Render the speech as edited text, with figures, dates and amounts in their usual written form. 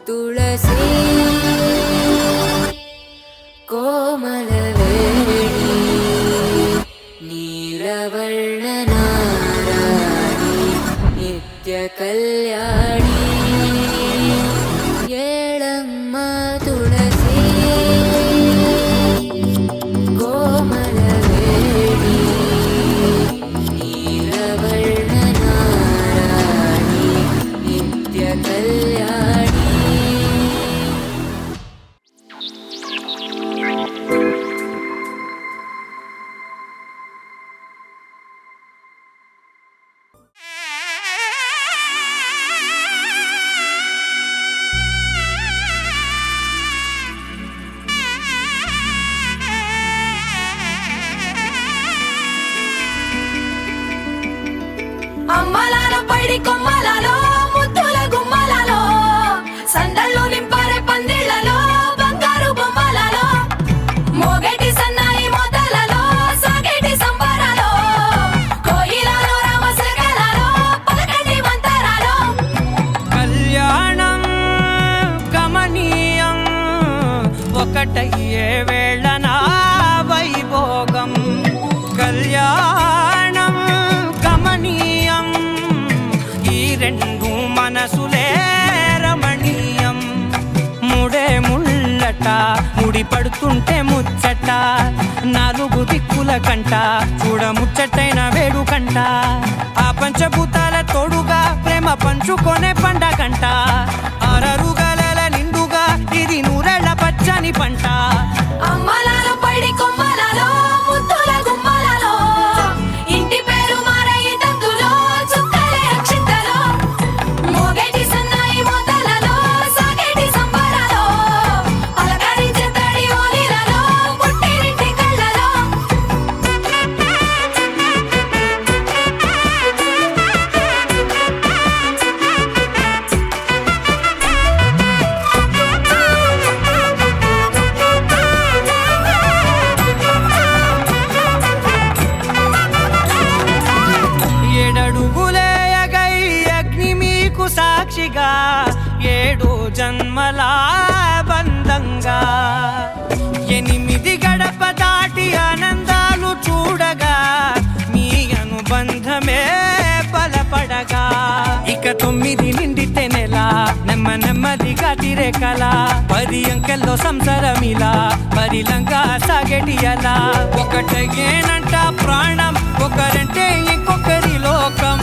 ತುಳಸಿ ಕೋಮಲವೇಣಿ ನೀಲವರ್ಣನಾರಾಣಿ ನಿತ್ಯ ಕಲ್ಯಾಣಿ ಏಳಮ್ಮ ತುಳಸಿ ಕೋಮಲವೇಣಿ ನೀಲವರ್ಣನಾರಾಣಿ ನಿತ್ಯ ಕಲ್ಯಾಣಿ. అమ్మలాలో పైడి కొమ్మలలో ముద్దుల గుమ్మలలో సందళ్ళు నింపరే పందిళ్లలో బంగారు బొమ్మలలో మోగేటి సన్నాయి మొదలలో సాగేటి సంబరాలో కోయిలలో రామశకలలో పలకండి మంతరాలో. కళ్యాణం గమనీయం ఒకటయ్యే వేళ నా వైభోగం. కళ్యాణం గమనీయం ఈ రెండు మనసులే రమణీయం. ముడే ముళ్ళట ముడి పడుతుంటే ముచ్చట నాలుగు దిక్కుల కంట చూడ ముచ్చటైన వేడుకంట. ఆ పంచభూతాల తోడుగా ప్రేమ పంచుకొనే పండగంట. అరరుగలల నిండుగా ఇది నూరెళ్ళ పచ్చని పంట. అమ్మలాలో పైడి కొమ్మలలో ముద్దుల గుమ్మలలో ఇంటి పేరు మారయి తందులో చుక్కలే అక్షింతలో మోగేటి సన్నాయి మొదలలో సాగేటి సంబరాలో పలకరించే తడి ఓలిలలో పుట్టినింటి కళ్ళలో. ఏడడుగులే ఎగై అగ్ని మీకు సాక్షిగా ఏడు జన్మల బంధంగా. ఎనిమిది గడప దాటి ఆనందాలు చూడగా మీ అనుబంధమే బలపడగా. ఇక 9 నిండితే నెల నెమ్మదిగా తిరేకల 10 అంకెల్లో సంసారమిలా పరిలంగా సాగేటి అలా. ఒకటేనంట ప్రాణం ఒకరంటే ఇంకొకరి లోకం.